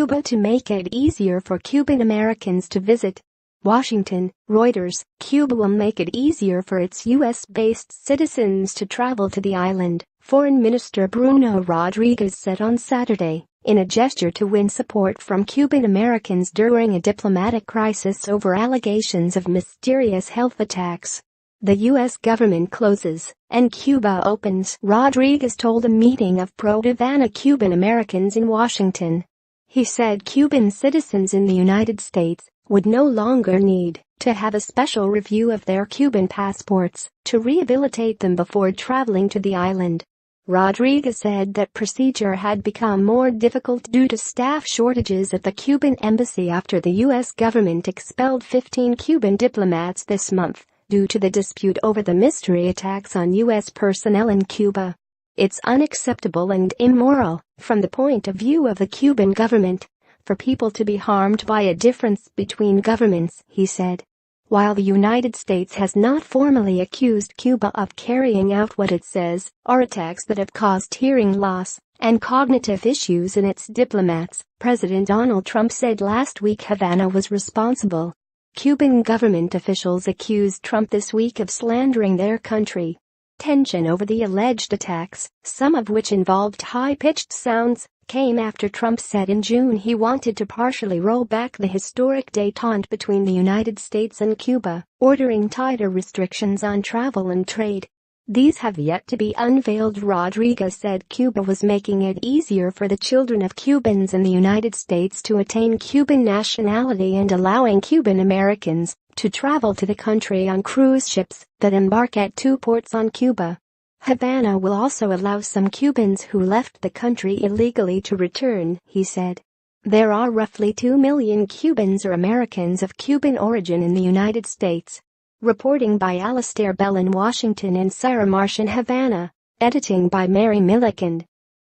Cuba to make it easier for Cuban Americans to visit. Washington, Reuters. Cuba will make it easier for its U.S.-based citizens to travel to the island, Foreign Minister Bruno Rodriguez said on Saturday, in a gesture to win support from Cuban Americans during a diplomatic crisis over allegations of mysterious health attacks. The U.S. government closes, and Cuba opens, Rodriguez told a meeting of pro-Havana Cuban Americans in Washington. He said Cuban citizens in the United States would no longer need to have a special review of their Cuban passports to rehabilitate them before traveling to the island. Rodriguez said that procedure had become more difficult due to staff shortages at the Cuban embassy after the U.S. government expelled 15 Cuban diplomats this month due to the dispute over the mystery attacks on U.S. personnel in Cuba. It's unacceptable and immoral, from the point of view of the Cuban government, for people to be harmed by a difference between governments, he said. While the United States has not formally accused Cuba of carrying out what it says are attacks that have caused hearing loss and cognitive issues in its diplomats, President Donald Trump said last week Havana was responsible. Cuban government officials accused Trump this week of slandering their country. Tension over the alleged attacks, some of which involved high-pitched sounds, came after Trump said in June he wanted to partially roll back the historic détente between the United States and Cuba, ordering tighter restrictions on travel and trade. These have yet to be unveiled. Rodriguez said Cuba was making it easier for the children of Cubans in the United States to attain Cuban nationality and allowing Cuban Americans to travel to the country on cruise ships that embark at 2 ports on Cuba. Havana will also allow some Cubans who left the country illegally to return, he said. There are roughly 2 million Cubans or Americans of Cuban origin in the United States. Reporting by Alastair Bell in Washington and Sarah Marsh in Havana. Editing by Mary Milliken.